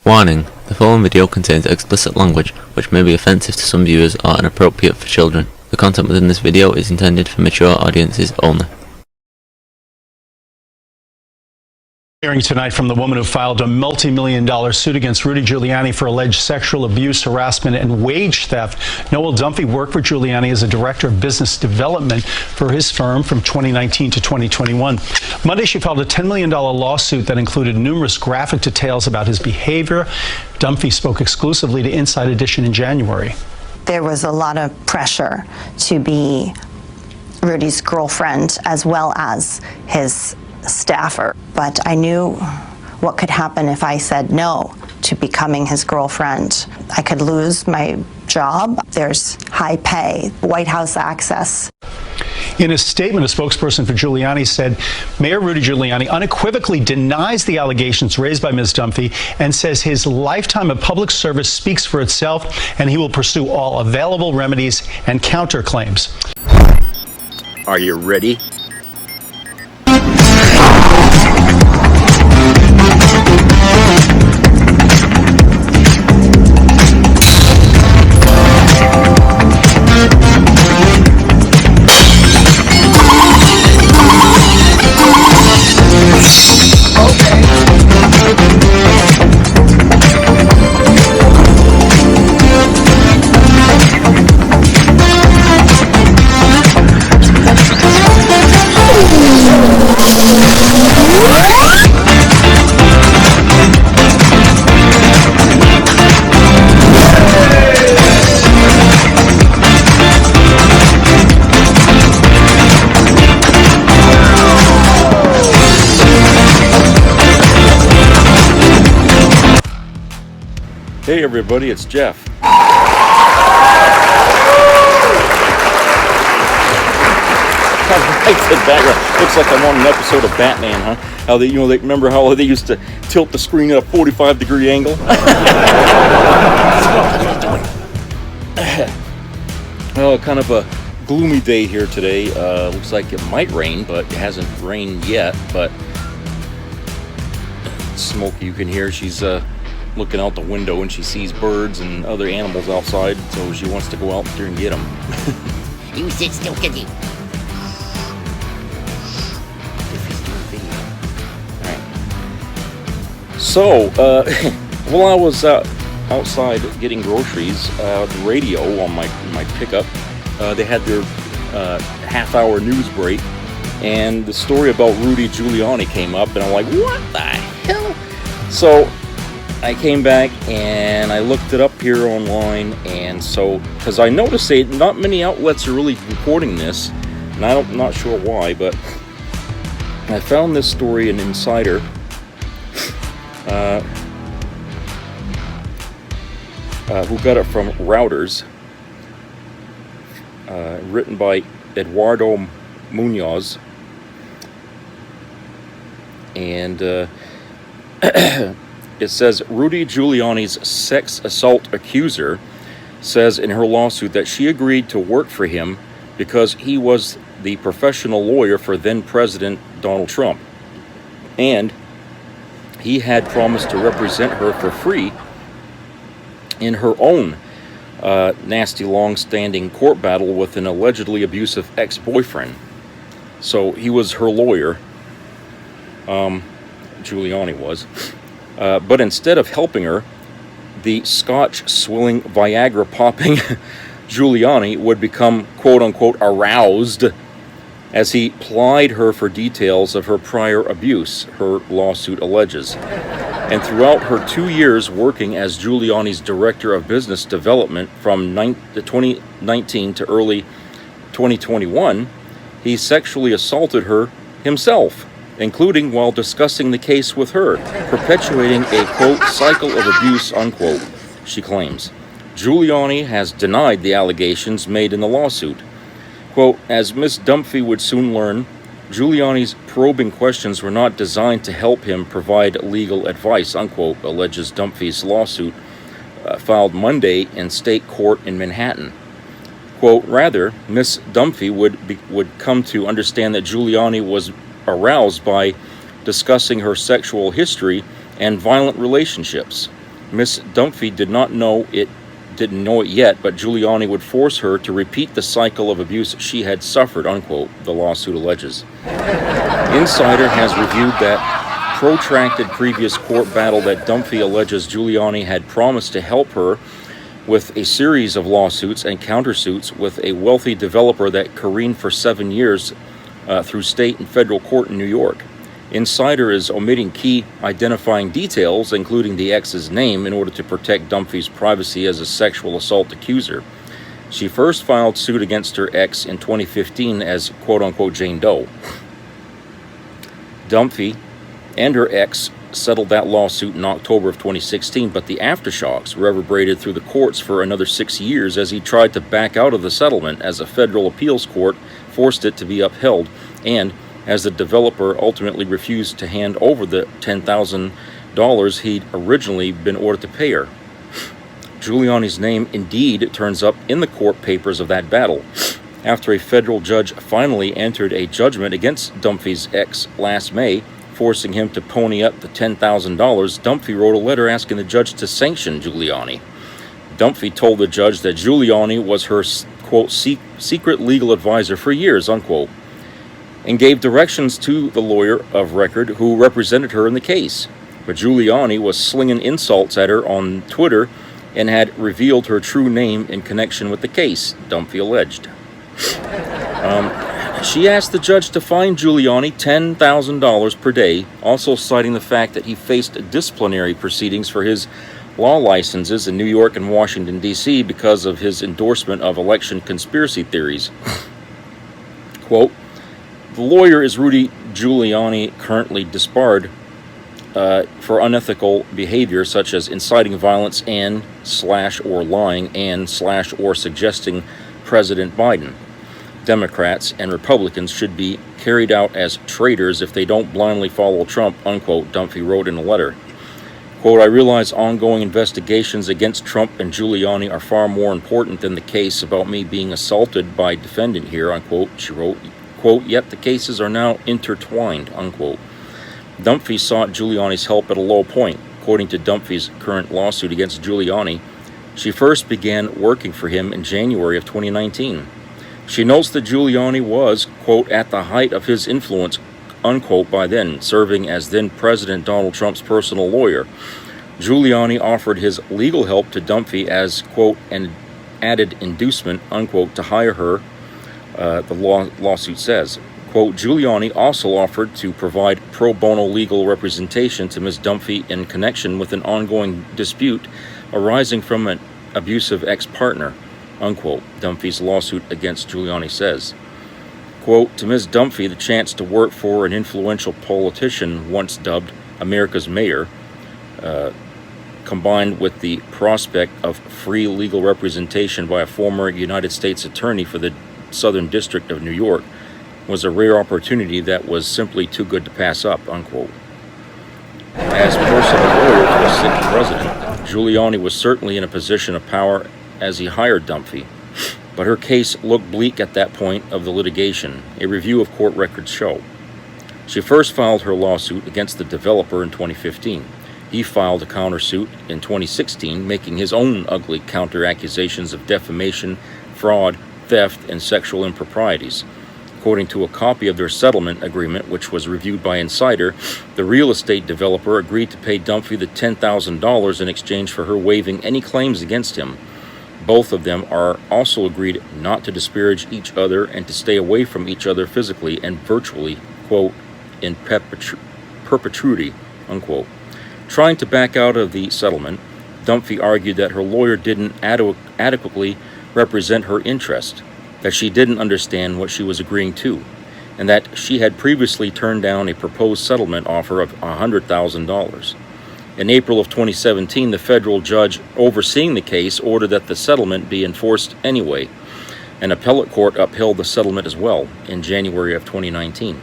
Warning: the following video contains explicit language which may be offensive to some viewers or inappropriate for children. The content within this video is intended for mature audiences only. Hearing tonight from the woman who filed a multi-million-dollar suit against Rudy Giuliani for alleged sexual abuse, harassment, and wage theft. Noel Dunphy worked for Giuliani as a director of business development for his firm from 2019 to 2021. Monday, she filed a $10 million lawsuit that included numerous graphic details about his behavior. Dunphy spoke exclusively to Inside Edition in January. There was a lot of pressure to be Rudy's girlfriend as well as his staffer, but I knew what could happen if I said no to becoming his girlfriend. I could lose my job. There's high pay, White House access. In a statement, a spokesperson for Giuliani said Mayor Rudy Giuliani unequivocally denies the allegations raised by Ms. Dunphy and says his lifetime of public service speaks for itself, and he will pursue all available remedies and counterclaims. Are you ready? Hey everybody, it's Jeff. Looks like I'm on an episode of Batman, huh? How they, they remember how they used to tilt the screen at a 45-degree angle? Well, kind of a gloomy day here today. Looks like it might rain, but it hasn't rained yet. But Smokey, you can hear she's looking out the window and she sees birds and other animals outside, so she wants to go out there and get them. You sit still, can you? So, while I was outside getting groceries, the radio on my pickup, they had their half-hour news break, and the story about Rudy Giuliani came up, and I'm like, what the hell? So I came back and I looked it up here online, and so, because I noticed not many outlets are really reporting this, and I'm not sure why, but I found this story in Insider. Who got it from Reuters, written by Eduardo Munoz, and it says Rudy Giuliani's sex assault accuser says in her lawsuit that she agreed to work for him because he was the professional lawyer for then President Donald Trump, and he had promised to represent her for free in her own nasty, long-standing court battle with an allegedly abusive ex-boyfriend. So he was her lawyer, Giuliani was. But instead of helping her, the Scotch-swilling, Viagra-popping Giuliani would become, quote-unquote, aroused as he plied her for details of her prior abuse, her lawsuit alleges. And throughout her 2 years working as Giuliani's director of business development from 2019 to early 2021, he sexually assaulted her himself, including while discussing the case with her, perpetuating a, quote, cycle of abuse, unquote, she claims. Giuliani has denied the allegations made in the lawsuit. Quote, as Ms. Dunphy would soon learn, Giuliani's probing questions were not designed to help him provide legal advice, unquote, alleges Dunphy's lawsuit filed Monday in state court in Manhattan. Quote, rather, Ms. Dunphy would come to understand that Giuliani was aroused by discussing her sexual history and violent relationships. Miss Dunphy didn't know it yet, but Giuliani would force her to repeat the cycle of abuse she had suffered, unquote, the lawsuit alleges. Insider has reviewed that protracted previous court battle that Dunphy alleges Giuliani had promised to help her with a series of lawsuits and countersuits with a wealthy developer that careened for 7 years through state and federal court in New York. Insider is omitting key identifying details, including the ex's name, in order to protect Dunphy's privacy as a sexual assault accuser. She first filed suit against her ex in 2015 as quote-unquote Jane Doe. Dunphy and her ex settled that lawsuit in October of 2016, but the aftershocks reverberated through the courts for another 6 years as he tried to back out of the settlement as a federal appeals court forced it to be upheld, and as the developer ultimately refused to hand over the $10,000 he'd originally been ordered to pay her. Giuliani's name indeed turns up in the court papers of that battle. After a federal judge finally entered a judgment against Dunphy's ex last May, forcing him to pony up the $10,000, Dunphy wrote a letter asking the judge to sanction Giuliani. Dunphy told the judge that Giuliani was her, quote, secret legal advisor for years, unquote, and gave directions to the lawyer of record who represented her in the case. But Giuliani was slinging insults at her on Twitter and had revealed her true name in connection with the case, Dunphy alleged. She asked the judge to fine Giuliani $10,000 per day, also citing the fact that he faced disciplinary proceedings for his law licenses in New York and Washington, D.C. because of his endorsement of election conspiracy theories. Quote, the lawyer is Rudy Giuliani, currently disbarred for unethical behavior such as inciting violence and/or lying and/or suggesting President Biden. Democrats and Republicans should be carried out as traitors if they don't blindly follow Trump, unquote, Dunphy wrote in a letter. Quote, I realize ongoing investigations against Trump and Giuliani are far more important than the case about me being assaulted by defendant here, unquote, she wrote. Quote, yet the cases are now intertwined, unquote. Dunphy sought Giuliani's help at a low point. According to Dunphy's current lawsuit against Giuliani, she first began working for him in January of 2019. She notes that Giuliani was, quote, at the height of his influence, unquote, by then, serving as then President Donald Trump's personal lawyer. Giuliani offered his legal help to Dunphy as, quote, an added inducement, unquote, to hire her, the lawsuit says. Quote, Giuliani also offered to provide pro bono legal representation to Ms. Dunphy in connection with an ongoing dispute arising from an abusive ex-partner, unquote, Dunphy's lawsuit against Giuliani says. Quote, to Ms. Dunphy, the chance to work for an influential politician once dubbed America's mayor, combined with the prospect of free legal representation by a former United States attorney for the Southern District of New York, was a rare opportunity that was simply too good to pass up, unquote. As personal lawyer to a sitting president, Giuliani was certainly in a position of power as he hired Dunphy, but her case looked bleak at that point of the litigation, a review of court records show. She first filed her lawsuit against the developer in 2015. He filed a countersuit in 2016, making his own ugly counter-accusations of defamation, fraud, theft, and sexual improprieties. According to a copy of their settlement agreement, which was reviewed by Insider, the real estate developer agreed to pay Dunphy the $10,000 in exchange for her waiving any claims against him. Both of them are also agreed not to disparage each other and to stay away from each other physically and virtually, quote, in perpetuity, unquote. Trying to back out of the settlement, Dunphy argued that her lawyer didn't adequately represent her interest, that she didn't understand what she was agreeing to, and that she had previously turned down a proposed settlement offer of $100,000. In April of 2017, the federal judge overseeing the case ordered that the settlement be enforced anyway. An appellate court upheld the settlement as well in January of 2019.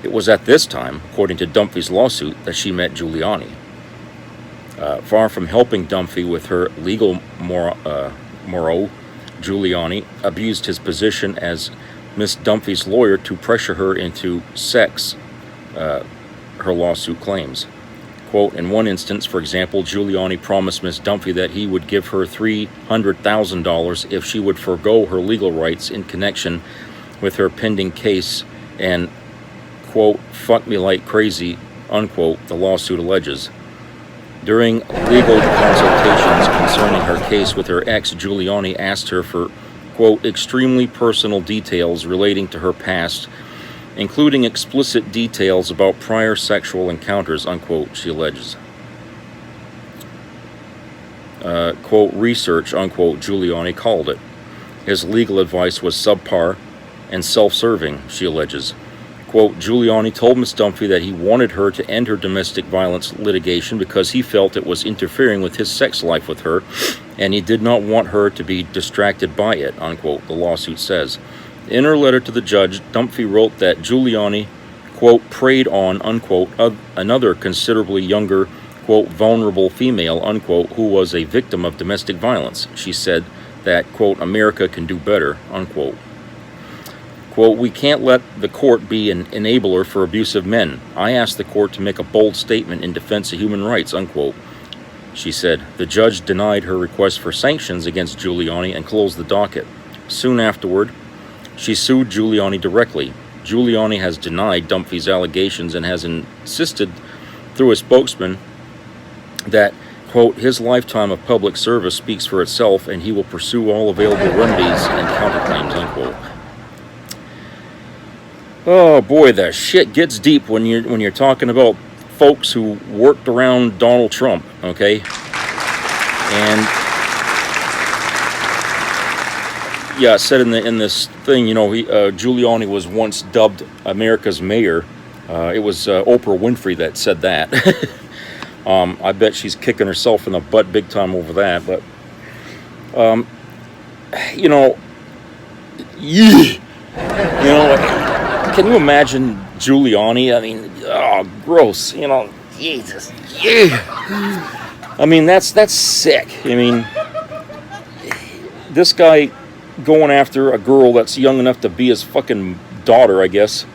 It was at this time, according to Dunphy's lawsuit, that she met Giuliani. Far from helping Dunphy with her legal morale, Giuliani abused his position as Miss Dunphy's lawyer to pressure her into sex, her lawsuit claims. Quote, in one instance, for example, Giuliani promised Miss Dunphy that he would give her $300,000 if she would forego her legal rights in connection with her pending case and, quote, fuck me like crazy, unquote, the lawsuit alleges. During legal consultations concerning her case with her ex, Giuliani asked her for, quote, extremely personal details relating to her past, including explicit details about prior sexual encounters, unquote, she alleges. Quote, research, unquote, Giuliani called it. His legal advice was subpar and self-serving, she alleges. Quote, Giuliani told Ms. Dunphy that he wanted her to end her domestic violence litigation because he felt it was interfering with his sex life with her, and he did not want her to be distracted by it, unquote, the lawsuit says. In her letter to the judge, Dunphy wrote that Giuliani, quote, preyed on, unquote, another considerably younger, quote, vulnerable female, unquote, who was a victim of domestic violence. She said that, quote, America can do better, unquote. Quote, we can't let the court be an enabler for abusive men. I asked the court to make a bold statement in defense of human rights, unquote. She said. The judge denied her request for sanctions against Giuliani and closed the docket. Soon afterward, she sued Giuliani directly. Giuliani has denied Dunphy's allegations and has insisted through a spokesman that, quote, his lifetime of public service speaks for itself and he will pursue all available remedies and counterclaims, unquote. Oh boy, the shit gets deep when you're talking about folks who worked around Donald Trump, okay? And yeah, it said in this thing, you know, Giuliani was once dubbed America's mayor. It was Oprah Winfrey that said that. I bet she's kicking herself in the butt big time over that. But you know, can you imagine Giuliani? I mean, oh, gross. You know, Jesus. I mean, that's sick. I mean, this guy going after a girl that's young enough to be his fucking daughter, I guess,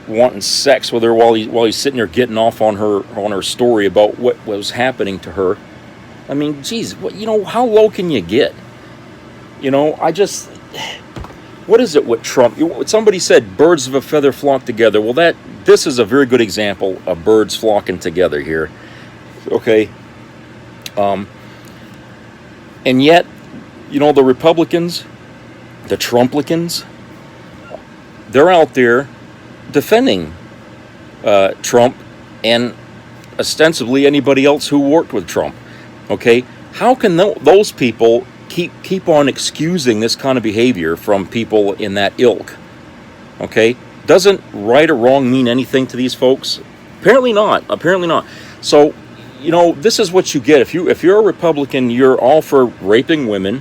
wanting sex with her while he's sitting there getting off on her story about what was happening to her. I mean, geez, how low can you get? What is it with Trump? Somebody said birds of a feather flock together. Well, this is a very good example of birds flocking together here. Okay. And yet, the Republicans, the Trumplicans, they're out there defending Trump and ostensibly anybody else who worked with Trump. Okay, how can those people keep on excusing this kind of behavior from people in that ilk? Okay, doesn't right or wrong mean anything to these folks? Apparently not. So, this is what you get. If you're a Republican, you're all for raping women,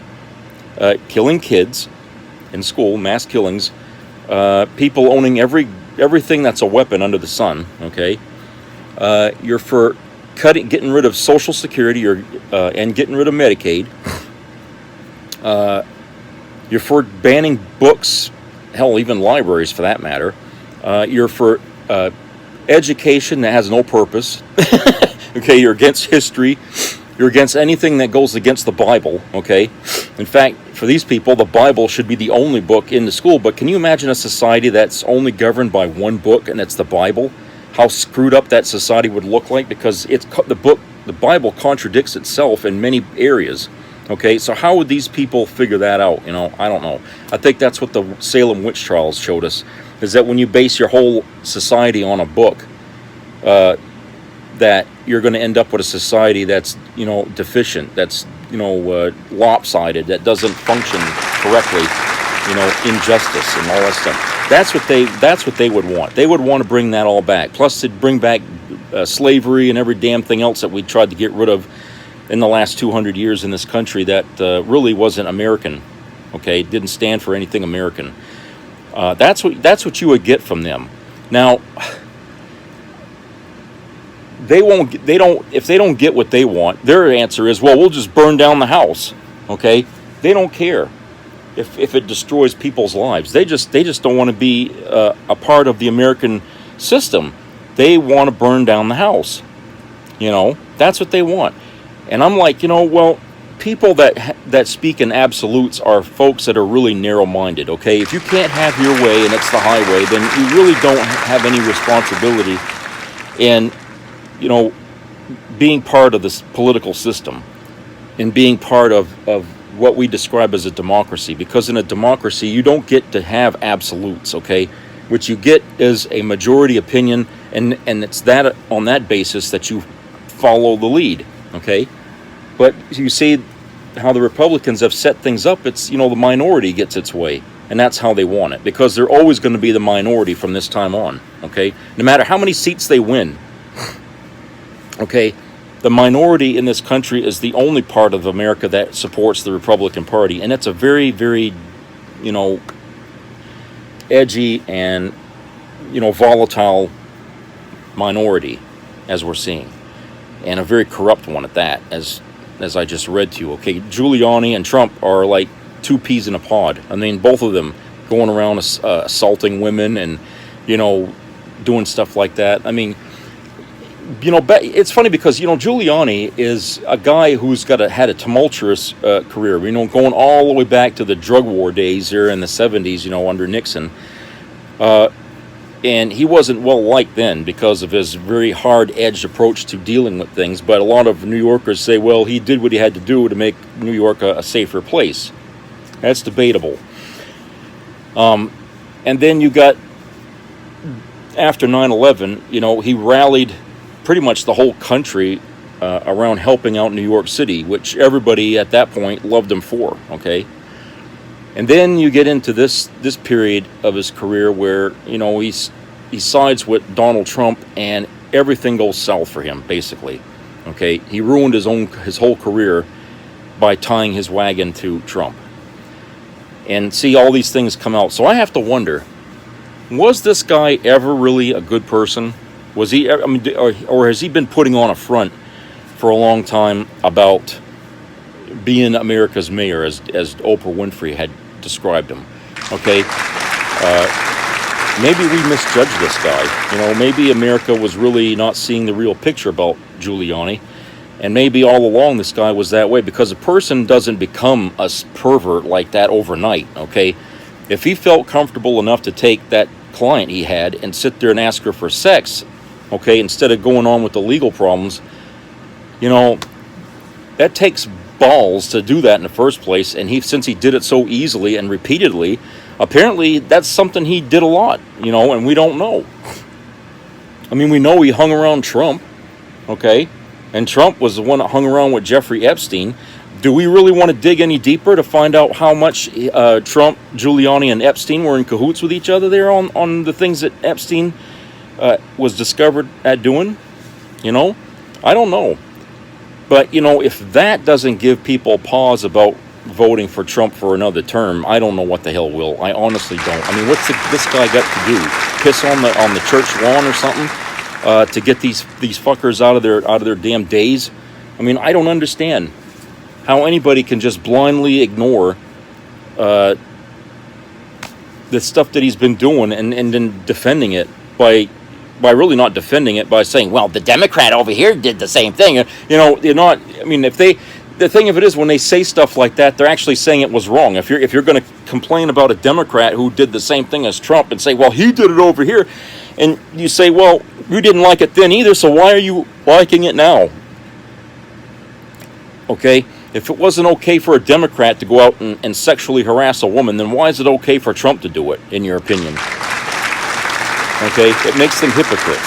killing kids in school, mass killings, people owning everything that's a weapon under the sun. Okay, you're for getting rid of Social Security and getting rid of Medicaid. You're for banning books, hell, even libraries for that matter. You're for education that has no purpose. Okay, you're against history. You're against anything that goes against the Bible. Okay, in fact, for these people, the Bible should be the only book in the school. But can you imagine a society that's only governed by one book, and it's the Bible? How screwed up that society would look like, because the Bible contradicts itself in many areas. Okay, so how would these people figure that out? I don't know. I think that's what the Salem witch trials showed us, is that when you base your whole society on a book, that you're going to end up with a society that's, deficient, that's, lopsided, that doesn't function correctly, injustice and all that stuff. That's what they would want. They would want to bring that all back. Plus, to bring back slavery and every damn thing else that we tried to get rid of in the last 200 years in this country that really wasn't American. Okay, didn't stand for anything American. That's what you would get from them. Now, if they don't get what they want, their answer is, well, we'll just burn down the house. Okay, they don't care if it destroys people's lives. They just don't want to be a part of the American system. They want to burn down the house. You know, that's what they want. And I'm like, you know, well, people that speak in absolutes are folks that are really narrow-minded, okay? If you can't have your way and it's the highway, then you really don't have any responsibility in, you know, being part of this political system and being part of what we describe as a democracy. Because in a democracy, you don't get to have absolutes, okay? What you get is a majority opinion, and it's that on that basis that you follow the lead, okay? But you see how the Republicans have set things up. It's, you know, the minority gets its way, and that's how they want it, because they're always going to be the minority from this time on, okay? No matter how many seats they win, okay? The minority in this country is the only part of America that supports the Republican Party, and it's a very, very, you know, edgy and, you know, volatile minority, as we're seeing, and a very corrupt one at that, as I just read to you, okay? Giuliani and Trump are like two peas in a pod. I mean, both of them going around assaulting women and, you know, doing stuff like that. I mean, you know, it's funny because, you know, Giuliani is a guy who's had a tumultuous career, you know, going all the way back to the drug war days here in the 70s, you know, under Nixon. And he wasn't well liked then because of his very hard-edged approach to dealing with things. But a lot of New Yorkers say, well, he did what he had to do to make New York a safer place. That's debatable. And then you got, after 9/11, you know, he rallied pretty much the whole country around helping out New York City, which everybody at that point loved him for, okay? And then you get into this period of his career where, you know, he sides with Donald Trump and everything goes south for him, basically. Okay, he ruined his whole career by tying his wagon to Trump. And see all these things come out. So I have to wonder, was this guy ever really a good person? Was he? I mean, or has he been putting on a front for a long time about being America's mayor, as Oprah Winfrey had described him? Okay, maybe we misjudged this guy. You know, maybe America was really not seeing the real picture about Giuliani, and maybe all along this guy was that way, because a person doesn't become a pervert like that overnight. Okay, if he felt comfortable enough to take that client he had and sit there and ask her for sex, okay, instead of going on with the legal problems, you know, that takes balls to do that in the first place. And since he did it so easily and repeatedly, apparently that's something he did a lot, you know, and we don't know. I mean, we know he hung around Trump, okay, and Trump was the one that hung around with Jeffrey Epstein. Do we really want to dig any deeper to find out how much Trump, Giuliani, and Epstein were in cahoots with each other there on the things that Epstein was discovered at doing? You know, I don't know. But, you know, if that doesn't give people pause about voting for Trump for another term, I don't know what the hell will. I honestly don't. I mean, what's this guy got to do? Piss on the church lawn or something to get these fuckers out of their damn days? I mean, I don't understand how anybody can just blindly ignore the stuff that he's been doing and then defending it by really not defending it, by saying, well, the Democrat over here did the same thing. You know, you're not, I mean, the thing of it is, when they say stuff like that, they're actually saying it was wrong. If you're going to complain about a Democrat who did the same thing as Trump and say, well, he did it over here, and you say, well, you didn't like it then either, so why are you liking it now? Okay? If it wasn't okay for a Democrat to go out and sexually harass a woman, then why is it okay for Trump to do it, in your opinion? Okay, it makes them hypocrites.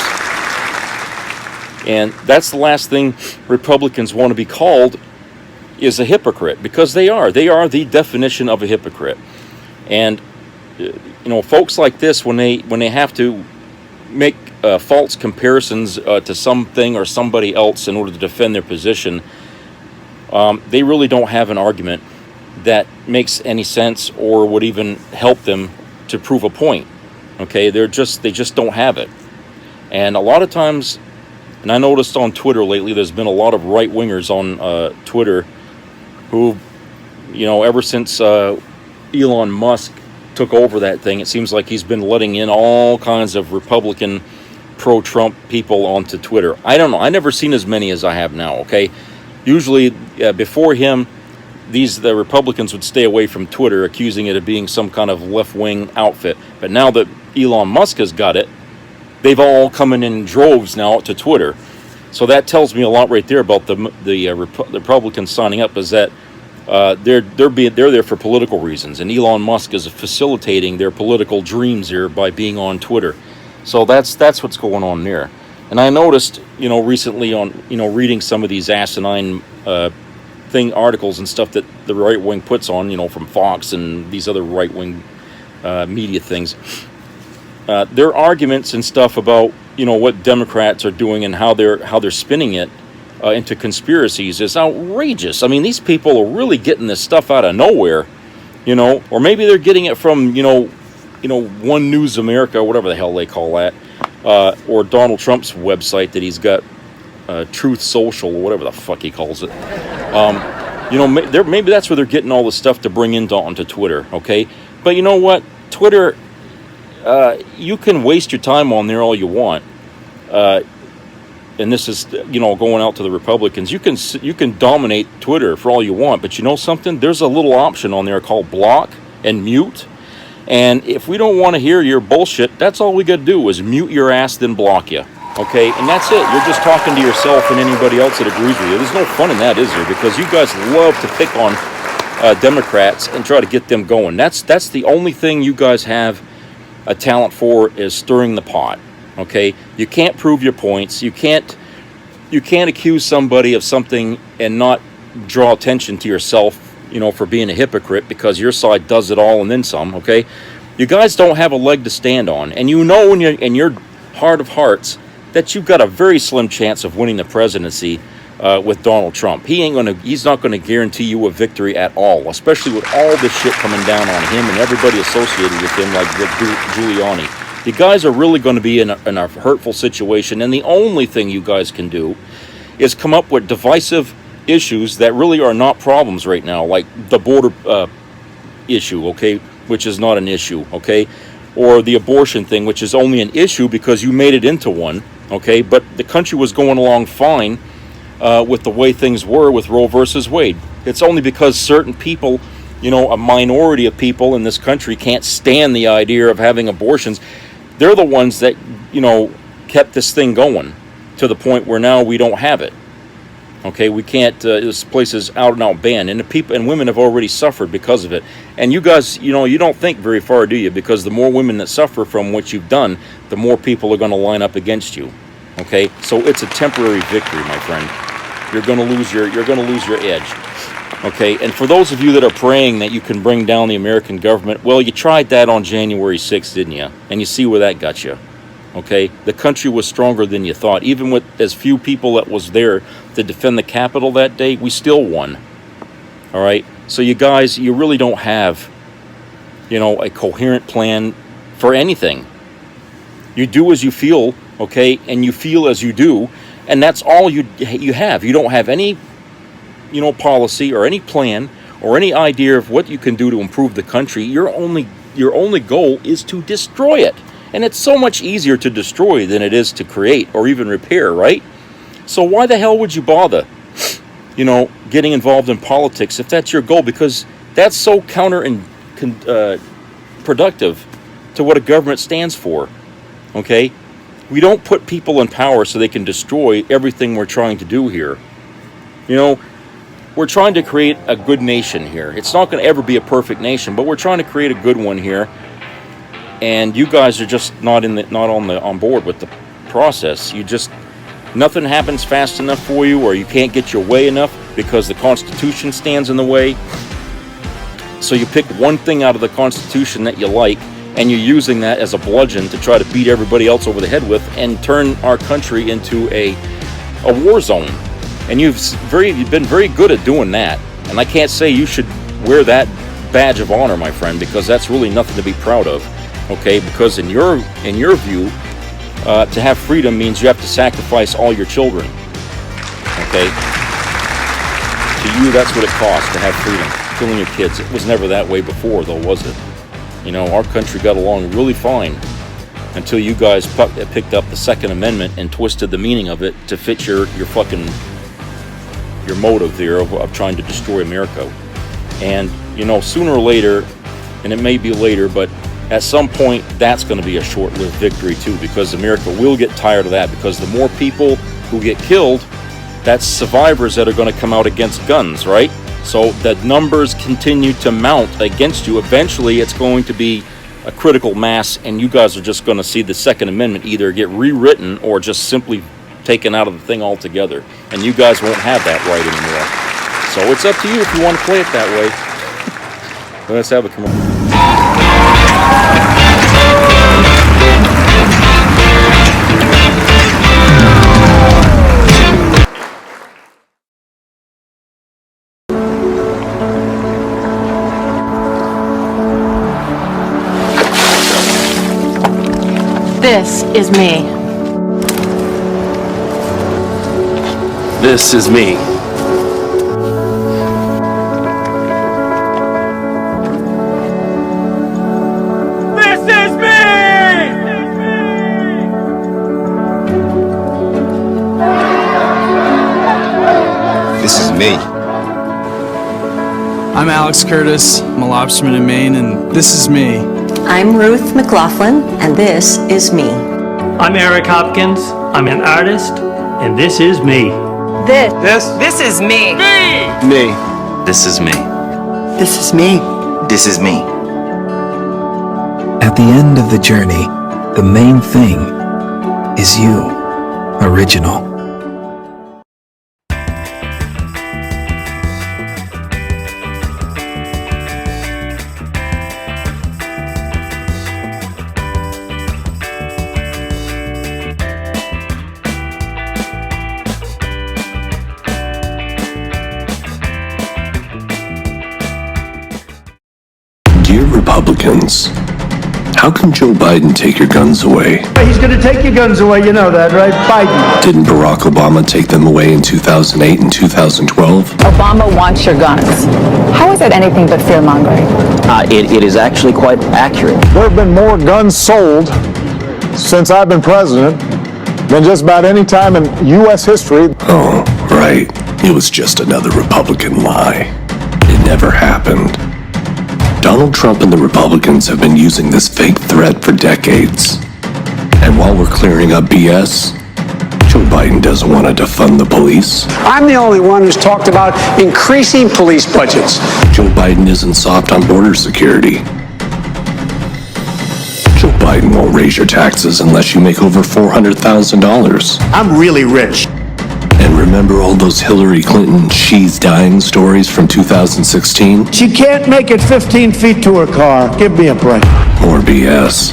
And that's the last thing Republicans want to be called, is a hypocrite, because they are the definition of a hypocrite. And you know, folks like this, when they have to make false comparisons to something or somebody else in order to defend their position, they really don't have an argument that makes any sense or would even help them to prove a point. Okay, they just don't have it. And a lot of times, and I noticed on Twitter lately, there's been a lot of right-wingers on Twitter who, you know, ever since Elon Musk took over that thing, it seems like he's been letting in all kinds of Republican pro-Trump people onto Twitter. I don't know. I never seen as many as I have now. Okay, usually before him, the Republicans would stay away from Twitter, accusing it of being some kind of left-wing outfit. But now that Elon Musk has got it, they've all coming in droves now to Twitter. So that tells me a lot right there about the Republicans signing up, is that they're there for political reasons, and Elon Musk is facilitating their political dreams here by being on Twitter. So that's what's going on there. And I noticed, recently on reading some of these asinine articles and stuff that the right wing puts on, from Fox and these other right wing media things. Their arguments and stuff about what Democrats are doing and how they're spinning it into conspiracies is outrageous. I mean, these people are really getting this stuff out of nowhere, or maybe they're getting it from One News America, whatever the hell they call that, or Donald Trump's website that he's got, Truth Social or whatever the fuck he calls it. Maybe that's where they're getting all the stuff to bring onto Twitter. Okay, but you know what, Twitter. You can waste your time on there all you want, and this is going out to the Republicans. You can dominate Twitter for all you want, but you know something? There's a little option on there called block and mute, and if we don't want to hear your bullshit, that's all we got to do is mute your ass, then block you. Okay, and that's it. You're just talking to yourself and anybody else that agrees with you. There's no fun in that, is there? Because you guys love to pick on Democrats and try to get them going. That's the only thing you guys have a talent for, is stirring the pot. Okay, you can't prove your points. You can't accuse somebody of something and not draw attention to yourself, for being a hypocrite, because your side does it all and then some. Okay, you guys don't have a leg to stand on, and in your heart of hearts that you've got a very slim chance of winning the presidency with Donald Trump. He's not gonna guarantee you a victory at all, especially with all this shit coming down on him and everybody associated with him, like Guliani. You guys are really going to be in a hurtful situation, and the only thing you guys can do is come up with divisive issues that really are not problems right now, like the border issue, okay, which is not an issue, okay, or the abortion thing, which is only an issue because you made it into one, okay, but the country was going along fine with the way things were with Roe versus Wade. It's only because certain people, a minority of people in this country can't stand the idea of having abortions. They're the ones that, kept this thing going to the point where now we don't have it. Okay, we can't, this place is out and out banned, and the people and women have already suffered because of it. And you guys, you don't think very far, do you? Because the more women that suffer from what you've done, the more people are going to line up against you. Okay, so it's a temporary victory, my friend. You're going to lose your edge. Okay, and for those of you that are praying that you can bring down the American government, well, you tried that on January 6th, didn't you? And you see where that got you. Okay, the country was stronger than you thought. Even with as few people that was there to defend the Capitol that day, we still won. All right, so you guys, you really don't have, a coherent plan for anything. You do as you feel, okay, and you feel as you do, and that's all you have. You don't have any policy or any plan or any idea of what you can do to improve the country. Your only goal is to destroy it. And it's so much easier to destroy than it is to create or even repair, right? So why the hell would you bother, getting involved in politics if that's your goal? Because that's so counter and productive to what a government stands for, okay? We don't put people in power so they can destroy everything we're trying to do here. We're trying to create a good nation here. It's not going to ever be a perfect nation, but we're trying to create a good one here. And you guys are just not on board with the process. Nothing happens fast enough for you, or you can't get your way enough because the Constitution stands in the way. So you pick one thing out of the Constitution that you like, and you're using that as a bludgeon to try to beat everybody else over the head with and turn our country into a war zone. And you've been very good at doing that. And I can't say you should wear that badge of honor, my friend, because that's really nothing to be proud of. Okay, because in your view, to have freedom means you have to sacrifice all your children. Okay, to you, that's what it costs to have freedom, killing your kids. It was never that way before, though, was it? Our country got along really fine until you guys picked up the Second Amendment and twisted the meaning of it to fit your motive there of trying to destroy America. And you know, sooner or later, and it may be later, but at some point that's going to be a short-lived victory too, because America will get tired of that, because the more people who get killed, that's survivors that are going to come out against guns, right? So the numbers continue to mount against you. Eventually it's going to be a critical mass, and you guys are just going to see the Second Amendment either get rewritten or just simply taken out of the thing altogether, and you guys won't have that right anymore. So it's up to you if you want to play it that way. Let's have a commercial. This is me. This is me. This is me! This is me. I'm Alex Curtis. I'm a lobsterman in Maine, and this is me. I'm Ruth McLaughlin, and this is me. I'm Eric Hopkins. I'm an artist, and this is me. This is me. Me. This is me. This is me. This is me. At the end of the journey, the main thing is you, original. Dear Republicans, how can Joe Biden take your guns away? He's going to take your guns away, you know that, right? Biden. Didn't Barack Obama take them away in 2008 and 2012? Obama wants your guns. How is that anything but fear-mongering? It is actually quite accurate. There have been more guns sold since I've been president than just about any time in U.S. history. Oh, right. It was just another Republican lie. It never happened. Donald Trump and the Republicans have been using this fake threat for decades. And while we're clearing up BS, Joe Biden doesn't want to defund the police. I'm the only one who's talked about increasing police budgets. Joe Biden isn't soft on border security. Joe Biden won't raise your taxes unless you make over $400,000. I'm really rich. And remember all those Hillary Clinton she's dying stories from 2016? She can't make it 15 feet to her car. Give me a break. More BS.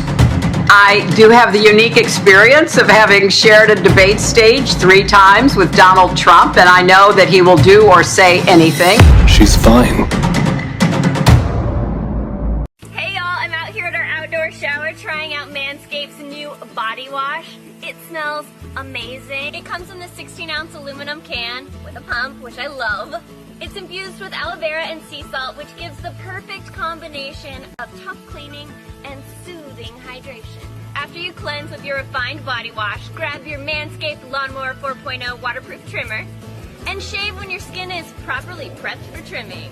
I do have the unique experience of having shared a debate stage 3 times with Donald Trump, and I know that he will do or say anything. She's fine. Hey y'all, I'm out here at our outdoor shower trying out Manscaped's new body wash. It smells amazing. It comes in the 16-ounce aluminum can with a pump, which I love. It's infused with aloe vera and sea salt, which gives the perfect combination of tough cleaning and soothing hydration. After you cleanse with your refined body wash, grab your Manscaped Lawnmower 4.0 waterproof trimmer and shave when your skin is properly prepped for trimming.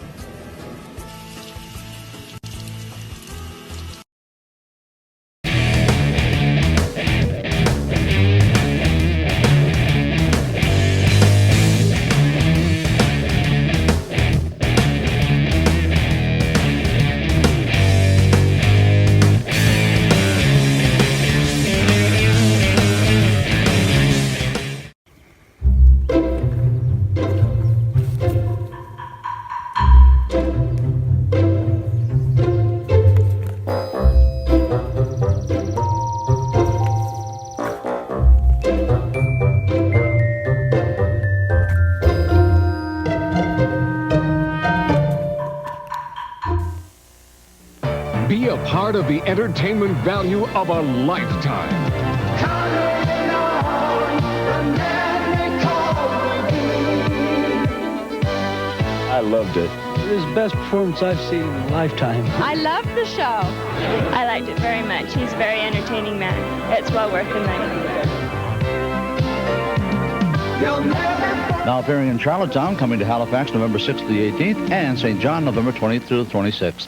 Be a part of the entertainment value of a lifetime. I loved it. It was the best performance I've seen in a lifetime. I loved the show. I liked it very much. He's a very entertaining man. It's well worth the money. Now appearing in Charlottetown, coming to Halifax November 6th to the 18th, and St. John November 20th through the 26th.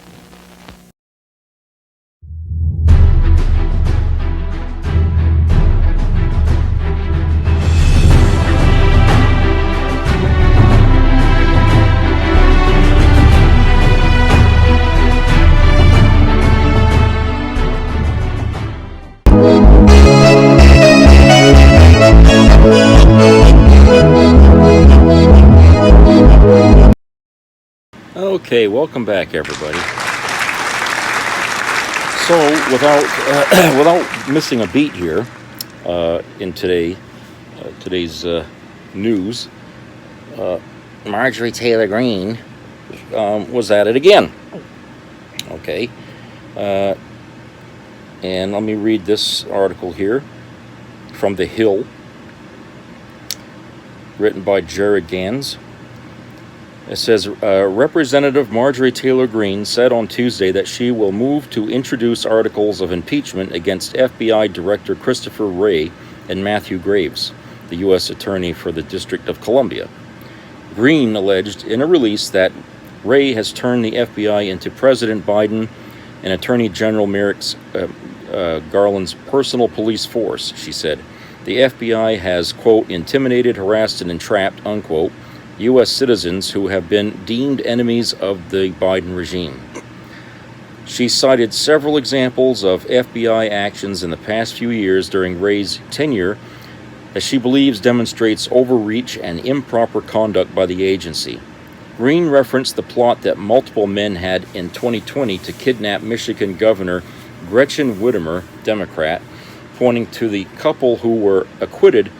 Okay, welcome back, everybody. So, without missing a beat here in today's news, Marjorie Taylor Greene was at it again. Okay, and let me read this article here from The Hill, written by Jared Gans. It says, Representative Marjorie Taylor Greene said on Tuesday that she will move to introduce articles of impeachment against FBI Director Christopher Wray and Matthew Graves, the U.S. Attorney for the District of Columbia. Greene alleged in a release that Wray has turned the FBI into President Biden and Attorney General Merrick Garland's personal police force, she said. The FBI has, quote, intimidated, harassed, and entrapped, unquote, U.S. citizens who have been deemed enemies of the Biden regime. She cited several examples of FBI actions in the past few years during Wray's tenure that she believes demonstrates overreach and improper conduct by the agency. Greene referenced the plot that multiple men had in 2020 to kidnap Michigan Governor Gretchen Whitmer, Democrat, pointing to the couple who were acquitted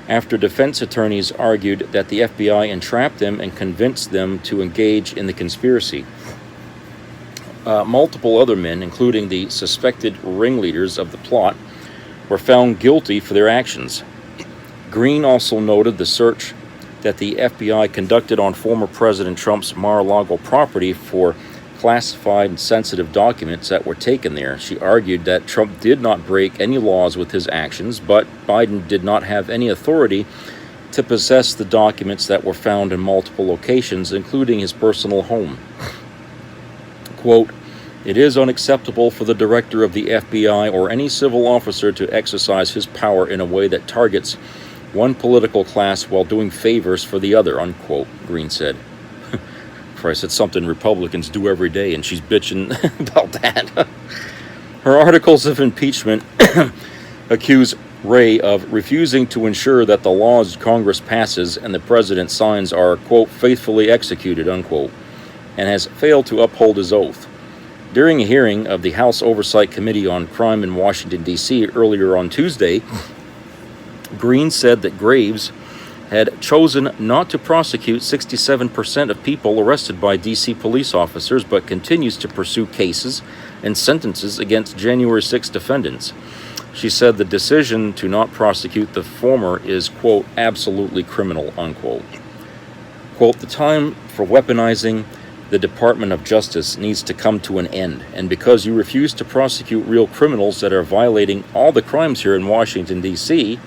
after defense attorneys argued that the FBI entrapped them and convinced them to engage in the conspiracy. Multiple other men, including the suspected ringleaders of the plot, were found guilty for their actions. Greene also noted the search that the FBI conducted on former President Trump's Mar-a-Lago property for classified and sensitive documents that were taken there. She argued that Trump did not break any laws with his actions, but Biden did not have any authority to possess the documents that were found in multiple locations, including his personal home. Quote, it is unacceptable for the director of the FBI or any civil officer to exercise his power in a way that targets one political class while doing favors for the other, unquote, Greene said. Christ, it's something Republicans do every day, and she's bitching about that. Her articles of impeachment accuse Wray of refusing to ensure that the laws Congress passes and the president signs are, quote, faithfully executed, unquote, and has failed to uphold his oath. During a hearing of the House Oversight Committee on Crime in Washington, D.C. earlier on Tuesday, Greene said that Graves had chosen not to prosecute 67% of people arrested by D.C. police officers, but continues to pursue cases and sentences against January 6 defendants. She said the decision to not prosecute the former is, quote, absolutely criminal, unquote. Quote, the time for weaponizing the Department of Justice needs to come to an end, and because you refuse to prosecute real criminals that are violating all the crimes here in Washington, D.C.,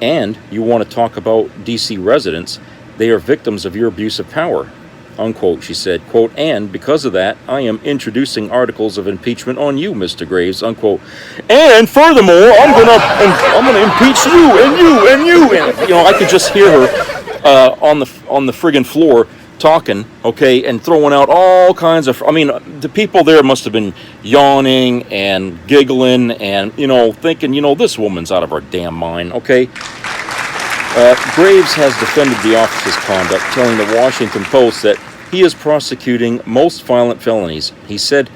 and you want to talk about D.C. residents, they are victims of your abuse of power, unquote, she said, quote, and because of that, I am introducing articles of impeachment on you, Mr. Graves, unquote, and furthermore, I'm gonna impeach you, and you know, I could just hear her on the friggin' floor talking, okay, and throwing out all kinds of, I mean, the people there must have been yawning and giggling and, you know, thinking, you know, this woman's out of her damn mind, okay? Graves has defended the office's conduct, telling the Washington Post that he is prosecuting most violent felonies. He said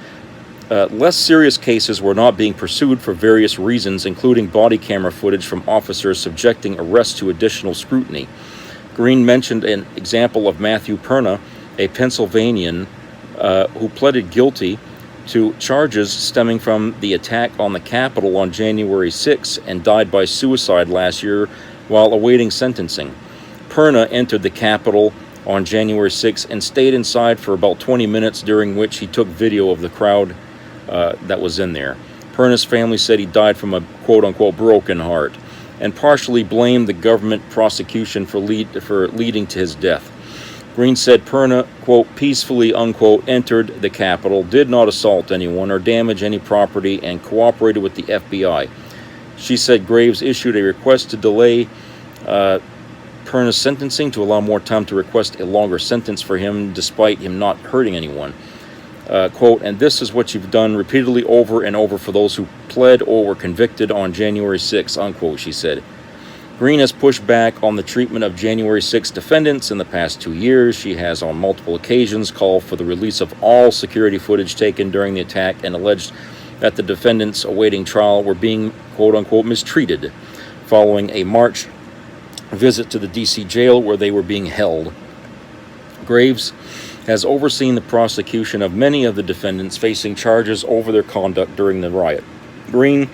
less serious cases were not being pursued for various reasons, including body camera footage from officers subjecting arrests to additional scrutiny. Greene mentioned an example of Matthew Perna, a Pennsylvanian who pleaded guilty to charges stemming from the attack on the Capitol on January 6 and died by suicide last year while awaiting sentencing. Perna entered the Capitol on January 6th and stayed inside for about 20 minutes, during which he took video of the crowd that was in there. Perna's family said he died from a quote-unquote broken heart, and partially blamed the government prosecution for leading to his death. Green said Perna, quote, peacefully, unquote, entered the Capitol, did not assault anyone or damage any property, and cooperated with the FBI. She said Graves issued a request to delay Perna's sentencing to allow more time to request a longer sentence for him, despite him not hurting anyone. Quote, and this is what you've done repeatedly over and over for those who pled or were convicted on January 6th, unquote, she said. Green has pushed back on the treatment of January 6 defendants in the past 2 years. She has on multiple occasions called for the release of all security footage taken during the attack and alleged that the defendants awaiting trial were being, quote-unquote, mistreated following a March visit to the D.C. jail where they were being held. Graves has overseen the prosecution of many of the defendants facing charges over their conduct during the riot. Green,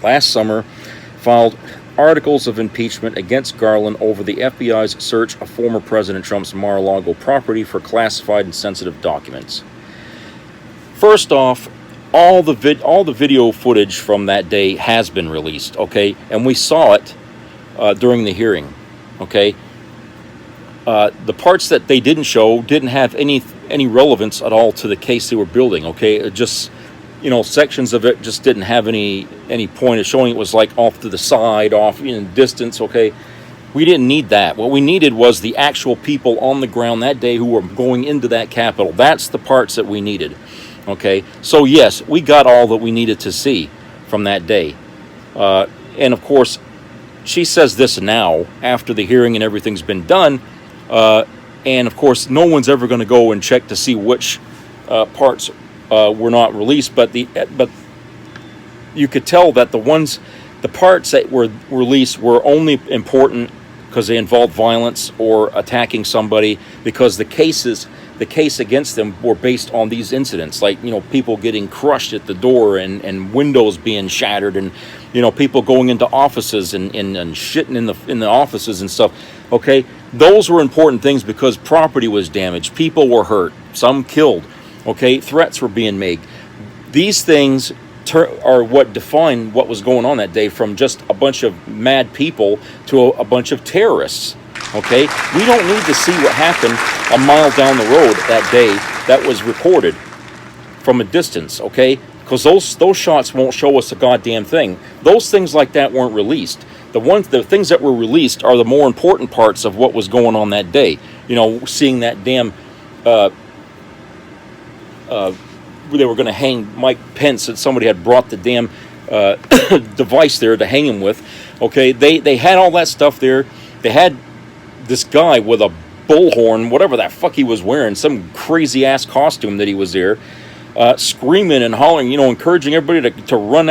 last summer, filed articles of impeachment against Garland over the FBI's search of former President Trump's Mar-a-Lago property for classified and sensitive documents. First off, all the video footage from that day has been released, okay? And we saw it during the hearing, okay? The parts that they didn't show didn't have any relevance at all to the case they were building, okay? It just, sections of it just didn't have any point of showing. It was like off to the side, off in distance, okay? We didn't need that. What we needed was the actual people on the ground that day who were going into that Capitol. That's the parts that we needed, okay? So yes, we got all that we needed to see from that day. And of course, she says this now, after the hearing and everything's been done, and of course, no one's ever going to go and check to see which parts were not released. But you could tell that the parts that were released were only important because they involved violence or attacking somebody, because the case against them were based on these incidents, like people getting crushed at the door and windows being shattered, and people going into offices and shitting in the offices and stuff. Okay, those were important things because property was damaged, people were hurt, some killed. Okay, threats were being made. These things are what define what was going on that day, from just a bunch of mad people to a bunch of terrorists. Okay, we don't need to see what happened a mile down the road that day that was recorded from a distance, okay? Because those shots won't show us a goddamn thing. Those things like that weren't released. The things that were released are the more important parts of what was going on that day. Seeing that damn they were going to hang Mike Pence, that somebody had brought the damn device there to hang him with. Okay, they had all that stuff there. They had this guy with a bullhorn, whatever that fuck he was wearing, some crazy ass costume that he was there, screaming and hollering, encouraging everybody to run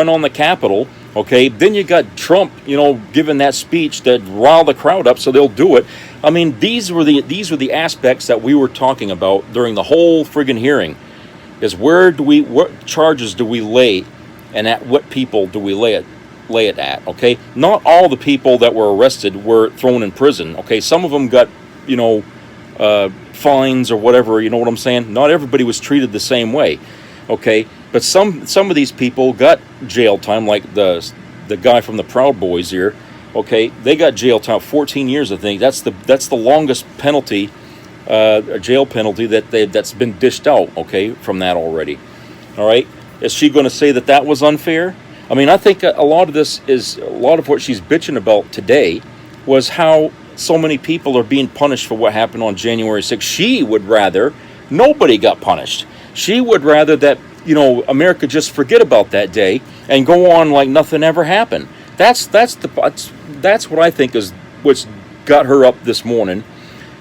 on the Capitol. Okay, then you got Trump, giving that speech that riled the crowd up, so they'll do it. I mean, these were the aspects that we were talking about during the whole friggin' hearing. Is what charges do we lay, and at what people do we lay it at? Okay, not all the people that were arrested were thrown in prison. Okay, some of them got fines or whatever. You know what I'm saying? Not everybody was treated the same way. Okay, but some of these people got jail time, like the guy from the Proud Boys here. Okay, they got jail time, 14 years, I think. That's the longest penalty. A jail penalty that's been dished out, okay, from that already. All right, is she going to say that was unfair? I mean, I think a lot of what she's bitching about today was how so many people are being punished for what happened on January 6th. She would rather nobody got punished. She would rather that America just forget about that day and go on like nothing ever happened. That's what I think is what's got her up this morning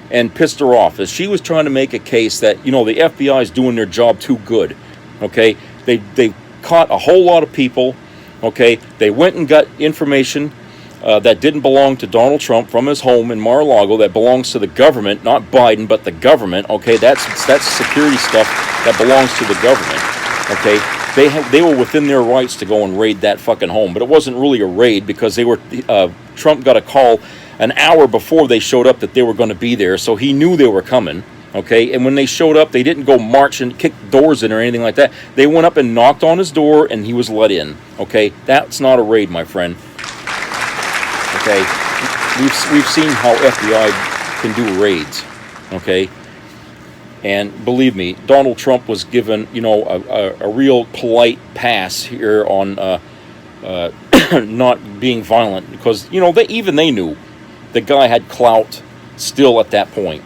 and pissed her off, is she was trying to make a case that the FBI is doing their job too good. Okay, they caught a whole lot of people. Okay, they went and got information that didn't belong to Donald Trump from his home in Mar-a-Lago, that belongs to the government, not Biden, but the government. Okay, that's security stuff that belongs to the government. Okay, they were within their rights to go and raid that fucking home, but it wasn't really a raid because Trump got a call an hour before they showed up that they were going to be there, so he knew they were coming. Okay, and when they showed up, they didn't go march and kick doors in or anything like that. They went up and knocked on his door, and he was let in. Okay, that's not a raid, my friend. Okay, we've seen how FBI can do raids. Okay, and believe me, Donald Trump was given, you know, a real polite pass here on not being violent, because, you know, they knew the guy had clout still at that point.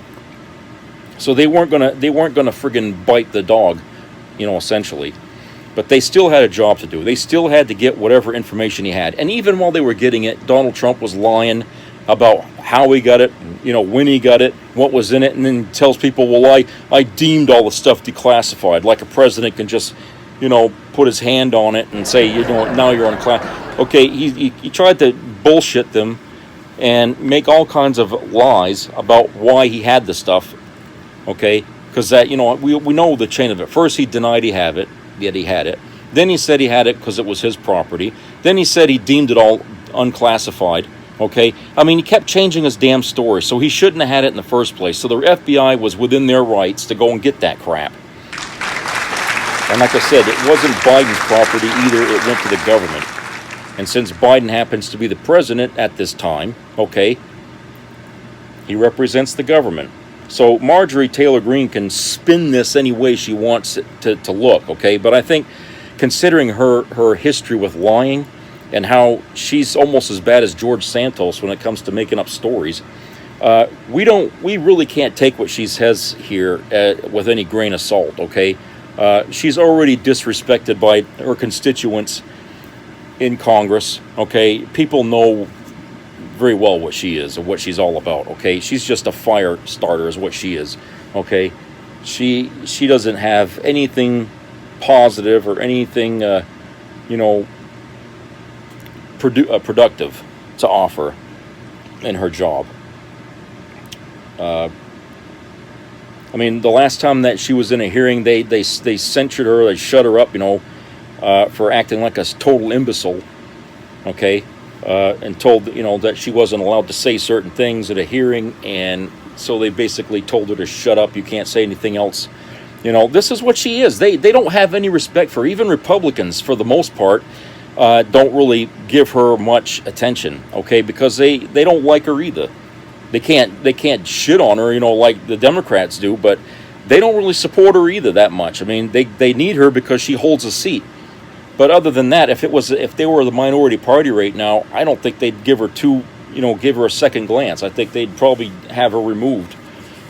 So they weren't gonna friggin' bite the dog, you know, essentially. But they still had a job to do. They still had to get whatever information he had. And even while they were getting it, Donald Trump was lying about how he got it, you know, when he got it, what was in it, and then tells people, well, I deemed all the stuff declassified, like a president can just, you know, put his hand on it and say, you know, now you're unclassified. Okay, he tried to bullshit them and make all kinds of lies about why he had the stuff. Okay, because that, you know, we know the chain of it. First, he denied he had it. Then he said he had it because it was his property. Then he said he deemed it all unclassified. Okay, I mean, he kept changing his damn story, so he shouldn't have had it in the first place. So the FBI was within their rights to go and get that crap. And like I said, it wasn't Biden's property either. It went to the government. And since Biden happens to be the president at this time, okay, he represents the government. So Marjorie Taylor Greene can spin this any way she wants it to look, okay? But I think, considering her history with lying and how she's almost as bad as George Santos when it comes to making up stories, we really can't take what she says here with any grain of salt, okay? She's already disrespected by her constituents in Congress, okay? People know very well what she is and what she's all about, okay? She's just a fire starter is what she is, okay? She doesn't have anything positive or anything, you know, productive to offer in her job. I mean, the last time that she was in a hearing, they censured her, they shut her up, you know, for acting like a total imbecile, okay? And told, you know, that she wasn't allowed to say certain things at a hearing, and so they basically told her to shut up, you can't say anything else. You know, this is what she is. They don't have any respect for her. Even Republicans, for the most part, don't really give her much attention, okay, because they don't like her either. They can't shit on her, you know, like the Democrats do, but they don't really support her either that much. I mean, they need her because she holds a seat. But other than that, if they were the minority party right now, I don't think they'd give her a second glance. I think they'd probably have her removed.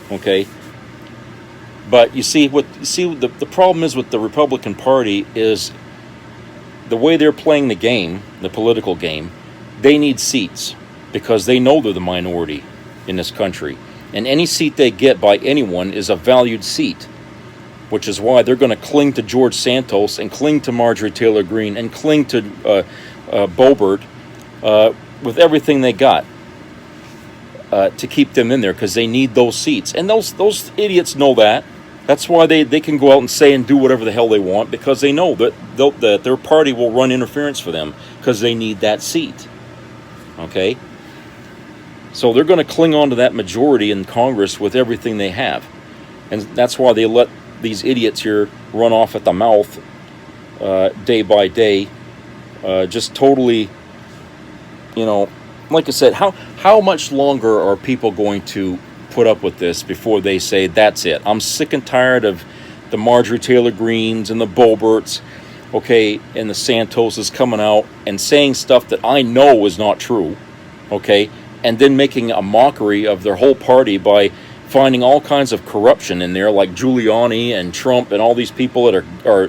Okay. But you see the problem is with the Republican Party is the way they're playing the game, the political game. They need seats because they know they're the minority in this country, and any seat they get by anyone is a valued seat. Which is why they're going to cling to George Santos and cling to Marjorie Taylor Greene and cling to Boebert with everything they got to keep them in there, because they need those seats. And those idiots know that. That's why they can go out and say and do whatever the hell they want, because they know that their party will run interference for them because they need that seat. Okay? So they're going to cling on to that majority in Congress with everything they have. And that's why they let these idiots here run off at the mouth day by day, just totally, you know, like I said, how much longer are people going to put up with this before they say, that's it? I'm sick and tired of the Marjorie Taylor Greenes and the Boeberts, okay, and the Santoses coming out and saying stuff that I know is not true, okay, and then making a mockery of their whole party by finding all kinds of corruption in there, like Guliani and Trump and all these people that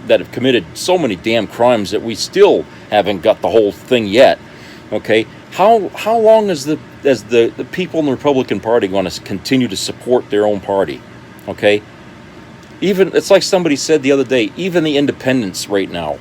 have committed so many damn crimes that we still haven't got the whole thing yet. Okay, how long is the people in the Republican Party going to continue to support their own party? Okay, even it's like somebody said the other day, even the independents right now,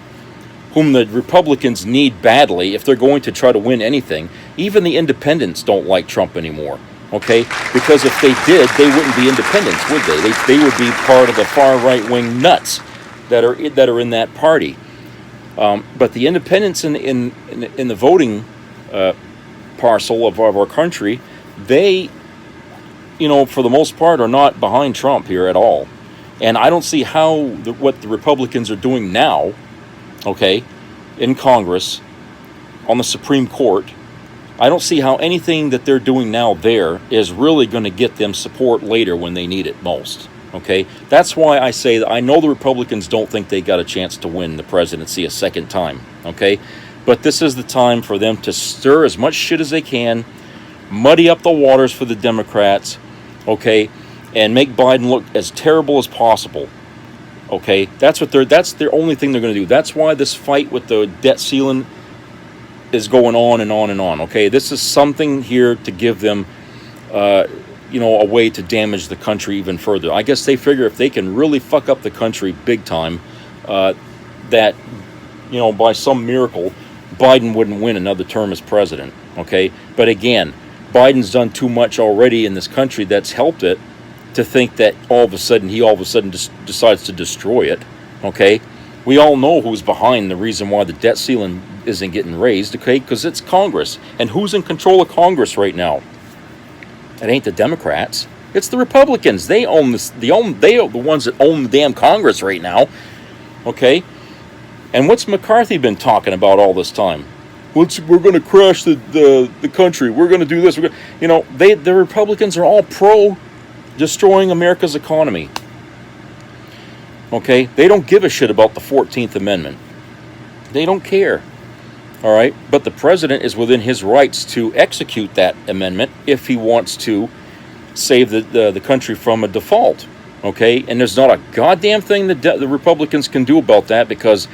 whom the Republicans need badly if they're going to try to win anything, even the independents don't like Trump anymore. Okay, because if they did, they wouldn't be independents, would they? They would be part of the far right-wing nuts that are in that party. But the independents in the voting parcel of our country, they, for the most part, are not behind Trump here at all. And I don't see how what the Republicans are doing now, okay, in Congress, on the Supreme Court, I don't see how anything that they're doing now there is really going to get them support later when they need it most, okay? That's why I say that I know the Republicans don't think they got a chance to win the presidency a second time, okay? But this is the time for them to stir as much shit as they can, muddy up the waters for the Democrats, okay, and make Biden look as terrible as possible. Okay, that's their only thing they're going to do. That's why this fight with the debt ceiling is going on and on and on. Okay, this is something here to give them, a way to damage the country even further. I guess they figure if they can really fuck up the country big time, that, by some miracle, Biden wouldn't win another term as president. Okay, but again, Biden's done too much already in this country that's helped it to think that all of a sudden just decides to destroy it, okay? We all know who's behind the reason why the debt ceiling isn't getting raised, okay? Because it's Congress. And who's in control of Congress right now? It ain't the Democrats. It's the Republicans. They own this. They are the ones that own the damn Congress right now, okay? And what's McCarthy been talking about all this time? We're going to crash the country. We're going to do this. The Republicans are all pro destroying America's economy. Okay? They don't give a shit about the 14th Amendment. They don't care. All right? But the president is within his rights to execute that amendment if he wants to save the country from a default. Okay? And there's not a goddamn thing the Republicans can do about that because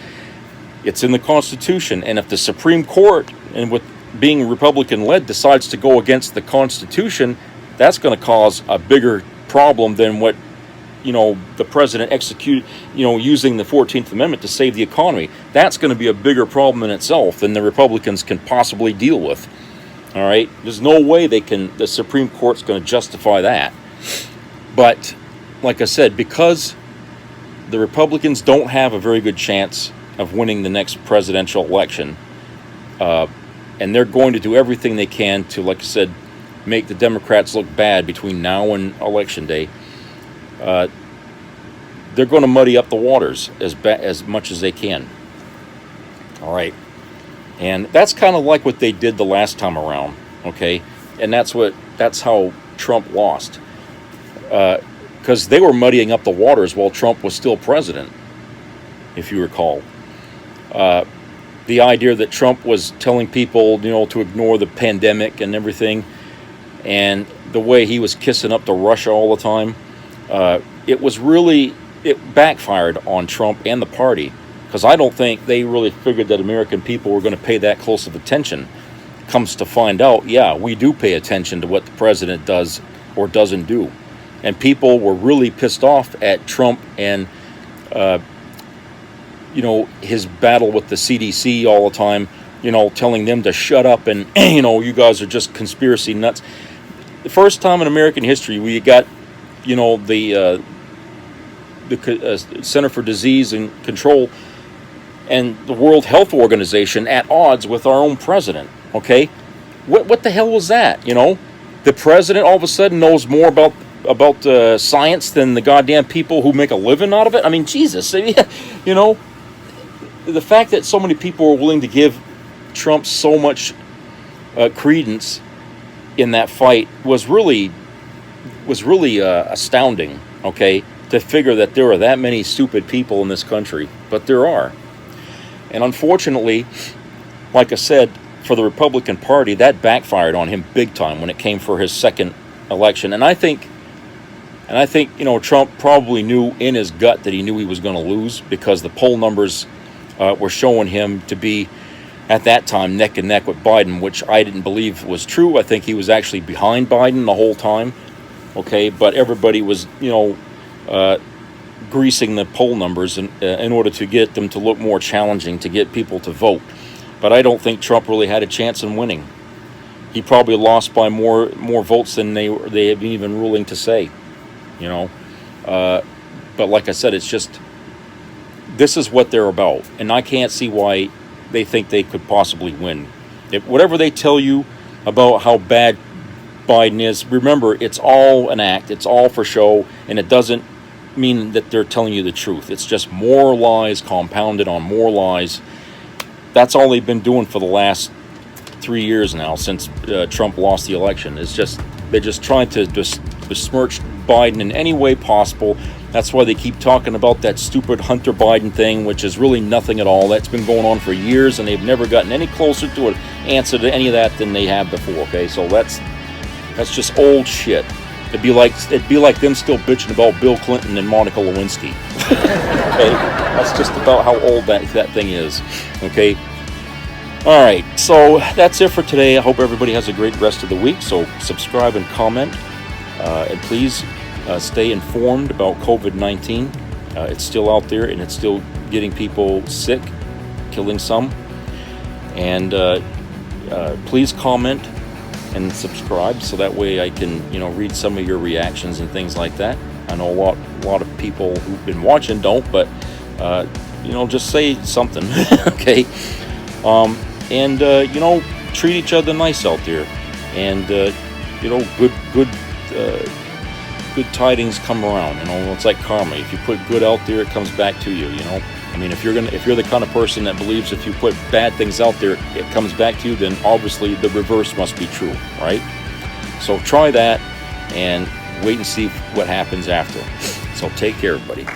it's in the Constitution. And if the Supreme Court, and with being Republican-led, decides to go against the Constitution, that's going to cause a bigger problem than what, the president executed, using the 14th Amendment to save the economy. That's going to be a bigger problem in itself than the Republicans can possibly deal with. All right? There's no way the Supreme Court's going to justify that. But, like I said, because the Republicans don't have a very good chance of winning the next presidential election, and they're going to do everything they can to, like I said, make the Democrats look bad between now and Election Day, they're going to muddy up the waters as much as they can. All right. And that's kind of like what they did the last time around, okay? And that's how Trump lost. Because they were muddying up the waters while Trump was still president, if you recall. The idea that Trump was telling people, to ignore the pandemic and everything, and the way he was kissing up to Russia all the time, it backfired on Trump and the party, because I don't think they really figured that American people were going to pay that close of attention. Comes to find out, yeah, we do pay attention to what the president does or doesn't do. And people were really pissed off at Trump and, his battle with the CDC all the time, telling them to shut up and, you guys are just conspiracy nuts. The first time in American history we got, the Center for Disease and Control and the World Health Organization at odds with our own president, okay? What the hell was that, The president all of a sudden knows more about science than the goddamn people who make a living out of it? I mean, Jesus, the fact that so many people were willing to give Trump so much credence in that fight was really astounding, okay, to figure that there are that many stupid people in this country. But there are. And unfortunately, like I said, for the Republican Party, that backfired on him big time when it came for his second election. And I think Trump probably knew in his gut that he knew he was going to lose, because the poll numbers were showing him to be, at that time, neck and neck with Biden, which I didn't believe was true. I think he was actually behind Biden the whole time, okay? But everybody was, greasing the poll numbers in order to get them to look more challenging, to get people to vote. But I don't think Trump really had a chance in winning. He probably lost by more votes than they have been even ruling to say, But like I said, it's just, this is what they're about. And I can't see why they think they could possibly win. Whatever they tell you about how bad Biden is, remember, it's all an act, it's all for show, and it doesn't mean that they're telling you the truth. It's just more lies compounded on more lies. That's all they've been doing for the last 3 years now, since Trump lost the election. They're just trying to just besmirch Biden in any way possible. That's why they keep talking about that stupid Hunter Biden thing, which is really nothing at all. That's been going on for years, and they've never gotten any closer to an answer to any of that than they have before. Okay, so that's just old shit. It'd be like them still bitching about Bill Clinton and Monica Lewinsky. Okay, that's just about how old that thing is. Okay. All right, so that's it for today. I hope everybody has a great rest of the week. So subscribe and comment, and please stay informed about COVID-19. It's still out there, and it's still getting people sick, killing some. And please comment and subscribe, so that way I can, read some of your reactions and things like that. I know a lot of people who've been watching don't, but just say something. Okay. And treat each other nice out there, and good tidings come around. It's like karma. If you put good out there, it comes back to you. I mean, if you're the kind of person that believes if you put bad things out there, it comes back to you, then obviously the reverse must be true, right? So try that and wait and see what happens after. So take care, everybody.